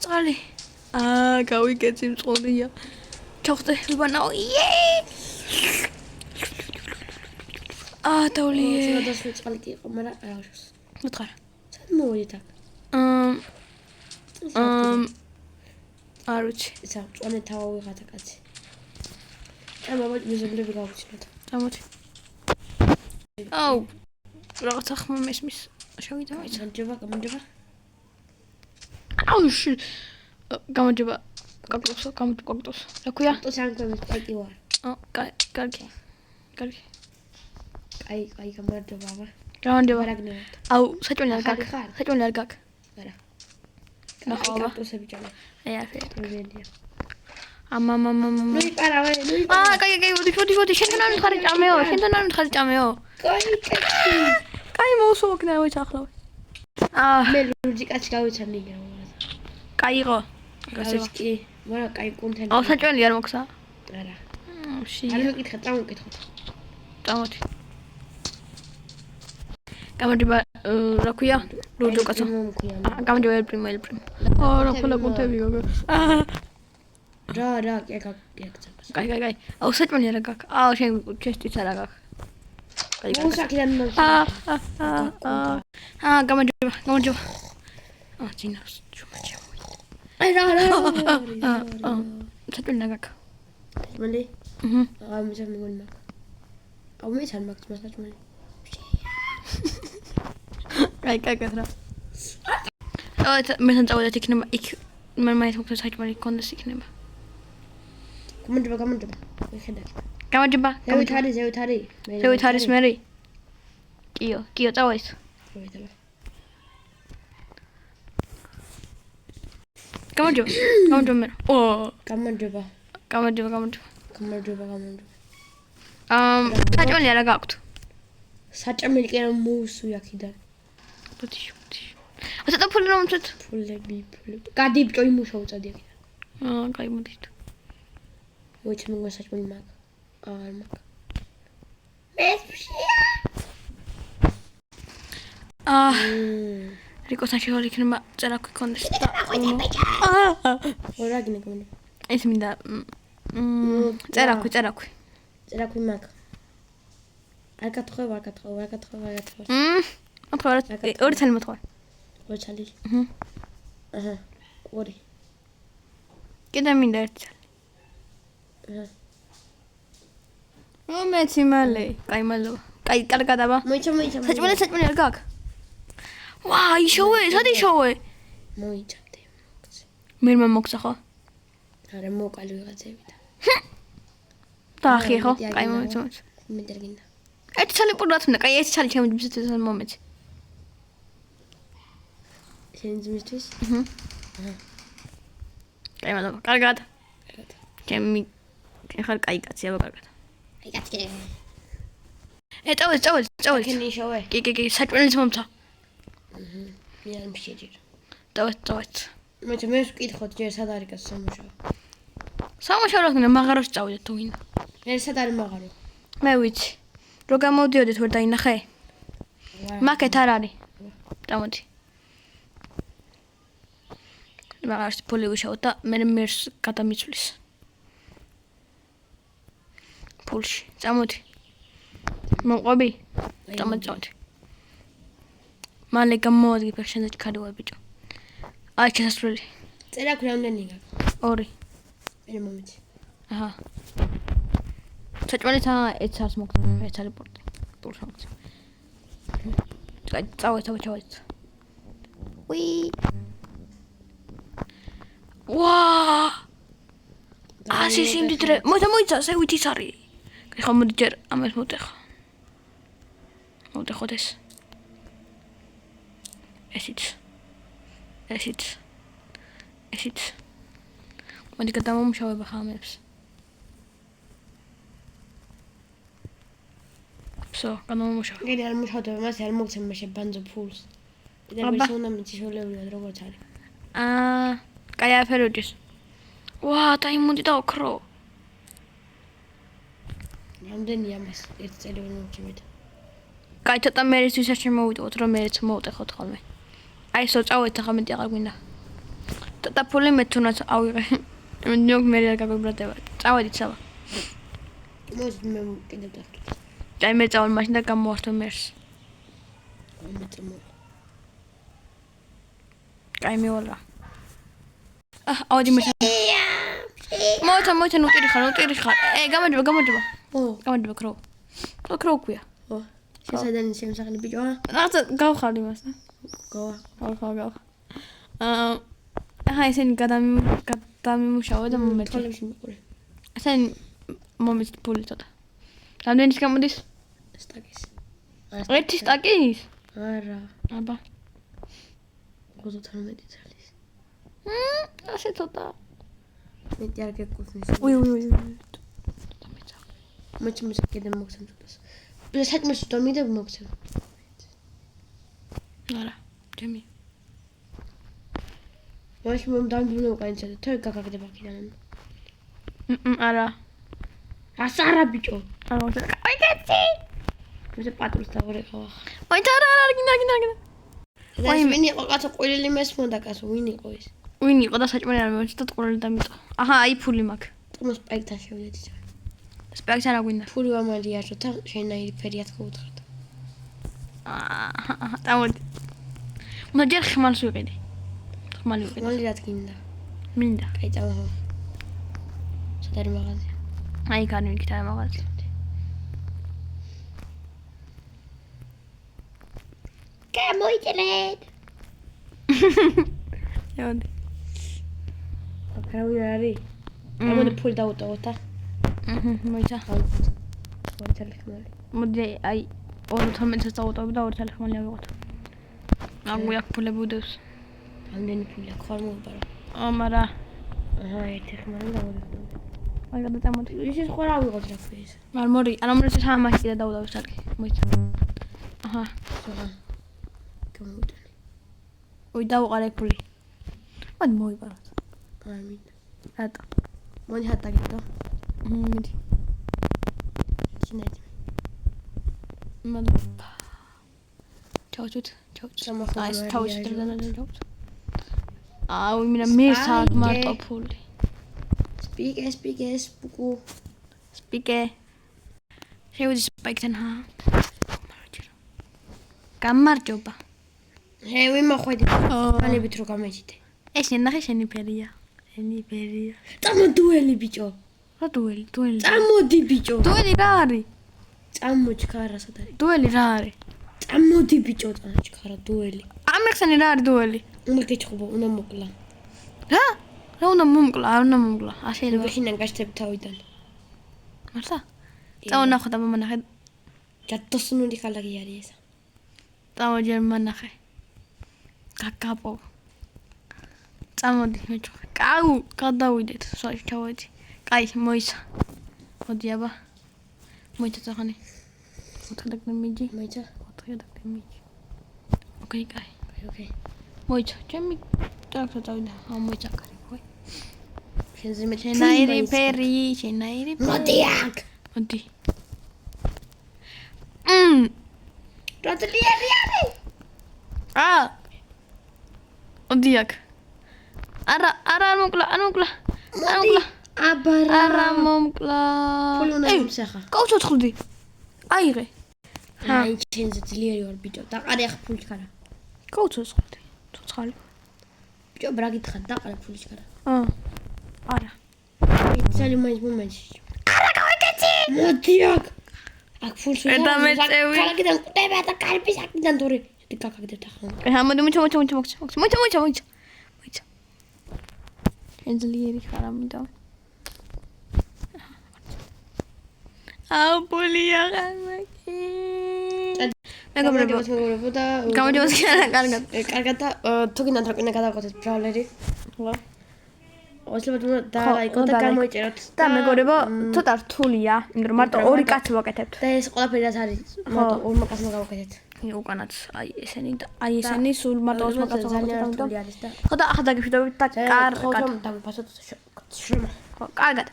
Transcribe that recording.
წყალი. გავიგეცი მწყურია. ჩახტე ვიბანაო. დავლიე. გადასვლა წყალი კი იყო, მაგრამ რა ვშოს. მოთხარ. სად მოვიდით აქ? არ ვიცი. ისა, წვანე თავა ვიღათა კაცი. აბა, მიზობლები გავუჩინოთ. გამოდი. აუ. რაღაცა ხმა მესმის. შევიდა მაინც. გამარჯობა. აუ ში. გამარჯობა. კაკტუს. რა ქვია? კაკტუს არ მქონდეს პაკი ვარ. კარგი. აი, გამარჯობა, აბა. გამარჯობა. რაგნევთ. აუ, საჭმელი არ გაქვს. ხარ? საჭმელი არ გაქვს. არა. ნახო, აბა. კაკტუსები ჭამე. ასე. მოვიდია. ამამამამამ. ნუ იპარავე. კაი, მოდი, შენთან არ მითხარი ჭამეო. კაი, მოусვოკნა ვიც ახლა. მე ლურჯი კაცი გავიცანი რა. კაი იყო. გასეს კი, მაგრამ კაი კონტენტი. აუ, საჭმელი არ მოქცა? არა. ში. არ მეკითხა, წამოვკითხოთ. წამოდი. გამარჯობა, რა ქვია? ლურჯო კაცო. გამარჯობა, ელპრიმო. რა ხოლა კონტენტი გოგო. რა, კაი. აუ, საჭმელი არ გაქვს. აუ, შენ ჩესტიც არ გაქვს. მოსაკიდან გამარჯობა. ძინავს ჩუმაჩა. აი რა. საჭმელი არ გაქვს. საჭმელი? მის არ მეგონა. აუ, მის არ მაქვს საჭმელი. კაი რა. მე თან წავედით იქნება იქ მე მაინც მოხდა საჭმელი კონდეს იქნება. გამარჯობა. ვიხედა. გამარჯობა. ზევით არის. ზევით არის მერი. კიო, წავედი. ვიხედა. გამარჯობა მე. გამარჯობა. საჭმელი არა გაქვთ. საჭმელი კი რომ მოუსვი აქიდან. ბოდიში. ასეთ ფული რომ ვწეთ? ფულები. გადიბჭო იმუშავ წადი აქიდან. კაი მოდით. მოიცა მეგონა საჭმელი მაგ. არ მაგ. მესშია. რიკოსთან შევალ იქნება წერაქვი კონდეს და რა გინე გონი? ეს მინდა წერაქვი. წერაქვი მაგ. არ გათხოვე. მოთხოვე. ორი ცალი მოთხოვე. ორი ცალი. ორი. კიდე მინდა ერთი ცალი. მეცი მალე. კაი მადლობა. კაი, კარგად აბა. მოიცა. საჭმელი არ გაქვს. ვა, ისოვე, სად ისოვე? მოიცამდე. მერმა მოგცა ხო? არა, მოკალი ვიღაცებიდან. დაახი ხო? კაი მომეც. მე არ გინდა. ერთი ცალი პურდათ მინდა. კაი, ერთი ცალი ჩემთვის მომეცი. შენ ძმისთვის? კაი მადლობა. კარგად. ჩემი ხარ კაი კაცი, აბა კარგად. აი კაცი. წავედი. კენი შოვე. კი, საჭმელიც მომცა. მე არ მშეჯერ. წავედი. მე ვკითხოთ ჯერ სად არის კაცი სამუშაო. სამუშაო რა გინდა მაღაროში წავიდეთ თუ გინდა. მე სად არის მაღარო? მე ვიცი. რო გამოდიოდით ვერ დაინახე? მაკეთ არ არის. წამოდი. მაღაროში ფული ვიშავოთ და მე მერს გადამიცვლის. ფულში. წამოდი. მომყვები? წამოდი. მალე გამოვადი ფეხშენზე ჩქარივა ბიჭო. აი შესასვლელი. წერაქვი რამდენი გაქვს? 2. მე მომეცი. აჰა. საჭმელი თან ეცას მოგწ. ეცალი პორტი. პულს მოგწ. წავედი. უი. ვა! ასე სიმდიდრე. მოიცა, ზევით ის არის. ხო მოდი ჯერ ამას მოტეხო. მოტეხოთ ეს. ესიც. მოდი გადამომშავება ხამებს. всё, გადამომშავე. კიდე არ მუშავდება, მას არ მოგცემ მე შებანძო ფულს. კიდე ვერც უნდა მიციშოლებიათ როგორც არის. კაი აფეროჯის. ვა, დაიმონდი და ოქრო. რამდენი ამას ერთ წელი ვერ მოვჭიმეთ. კაი, ცოტა მერისთვის არ შემოვიდოთ, რომ მეც მოვტეხოთ ხოლმე. აი ისო წავედით ახლა მეტი აღარ გვინდა. და ფული მე თუნდაც ავიღე. ნიუ მე რა გაგვიბრადება. წავედით საბა. მოდი მე კიდევ დავხტო. აი მე წავალ მაშინ და გამოვართო მერს. მე წამო. აი მე ვალა. აუდი მე. მოიცა ნუტირი ხარ. გამარჯობა. ო, გამარჯობა ქრო. ქრო ქვია. ო. შესაძლებელი შემსახელი ბიჭო. რაღაცა გავხარ იმას. გავა. აი ესენი გადამიმუშავე და მომეწე. თვალებში მიყურე. ესენი მომეწე ფული ცოტა. რამდენის გამოდის? სტაკის. ერთი სტაკის? არა. აბა. 32 წლის. ასე ცოტა. მეტი არ გეკუთვნის. უი. მოჩმის კიდე მოგცემ ცოტას. საჭმელში დომიდებ მოგცემ. არა, ჩემი. მაშინ მომ დამბუნე უკანცე და თორე გაგაგდება კიდე. არა. ასარა ბიჭო. არა, აი კაცი. მე პატრულს დავღავახ. მოიცა არა, გინდა. და ის ვინ იყო კაცო ყოლილი მესმოდა კაცო ვინ იყო ის? ვინ იყო და საჭმელი არ მომეწე და ყოლილი დამიტო. აჰა, აი ფული მაქვს. თუმას პაიკთან შევიდეთ. სპექს არა გვინდა. ფული ვამალიაშო თან შენაირი ფერიად გუთხარდა. დავოდი. მოდი ხმალს ვიყიდე. ხმალი ვიყიდე. ხმალი რა თქინდა. მინდა. კაი წავა. სადარი მაღაზია. აი კანი ვიქით არა მაღაზია. გამოიწერეთ. დავოდი. აკრავი არის. ამოდე ფული დაუტოვოთ ა. მოიცა. მოიცა ხმალი. მოდი აი 12-ს დავუტოვებ და 2 ხმალი ავიღოთ. აგვი აქ ფულები უდევს. რამდენი ფული აქვს ხარ მოვიბარო. მარა. აჰა, ერთი ხმალი დავუდევ. აი გადაწამოდი. ის ხო რა ვიღოთ რა ქვია ეს? არ მორი, არა მომრეცი სამაში და დავუდავ სარკი. მოიცა. აჰა. ზოგან. გამოვიდე. უი დავუყარე ფული. მოდი მოვიბაროთ. არ მინდა. რატო? მოდი ჰატაგიდო. მიდი. შინაირი. მოდი. ჩაუჩით. სამახო აი ჩაუჩით და ჩაუჩით. აუ მინდა მე საკ მარტო ფული. სპიკე სპუკუ. სპიკე. შევიდი სპაიქთან ჰა. გამარჯობა. ჰევი მოხვედი. ალებით რო გამეჭიდე. ეს ნახე შენი ფერია. წამო დუელი ბიჭო. რა დუელი? წამოდი ბიჭო. დუელი რა არის? წამოჩქარა სადარი. დუელი რა არის? წამოდი ბიჭო წამოჩქარა დუელი. ამერხსენი რა არის დუელი? უნდა გეჭხობა, უნდა მოკლა. რა? რა უნდა მომკლა? არ უნდა მომკლა. ასე რა. ვიხინან გაშთებ თავიდან. მართლა? წავნახო და მომანახე. ჯადოსნული ხალხი არის ეს. წავაჯერ მანახე. გაგაპო. წამოდი მეჭო. კაუ, გადავიდეთ. სვაში ჩავედი. კაი, მოიცა. მოდი აბა. მოიცა წახანი. ოთხი მიჯი. მოიცა. ოთხი მიჯი. ოკეი, კაი. ოკეი. მოიცა. ჩემი ტრაქტორ წავიდა. მოიცა კარი, ხო? შენზე მე შენაირი ფერი. მოდი აქ. მოდი. რატლიერი არის? მოდი აქ. არა მომკლა. აბარა. არა მომკლა. ფული უნდა მომსახა. გავცოცხლდი. აიღე. აი შენზე ძლიერი ვარ ბიჭო. დაყარე ახ ფულს ხარა. გავცოცხლდი. ცოცხალი. ბიჭო ბრა გითხარ დაყარე ფულს ხარა. არა. იცალი მაინც მომენტში. არა გავიკეთე. მოდი აქ. აქ ფულს ვიღებ. და მეწევი. ქალაქიდან ყდება და კარპის აქიდან დური. შედი გაგაგდებ ახლა. მოდი მოიცა. შენ ძლიერი ხარ ამიტომ. აუ პოლია გამაკი. მეგობრებო და გამარჯობა კარგად. კარგად და თუ გინდა თაკინა გადავყოთ ბრავლერი. ხო. ოსლებად უნდა დააიკო და გამოიწეროთ. და მეგობრებო ცოტა რთულია, იმიტომ რომ მარტო ორი კაცი ვაკეთებთ. და ეს ყველაფერი რაც არის მარტო ორმა კაცმა გავაკეთეთ. უკანაც აი ესენი სულ მარტო ორმა კაცმა ძალიან გავაკეთეთ. რთული არის და ხო და ახლა დაგიშვიდობით და კარგად. დავიფასოთ შრომა. ხო, კარგად.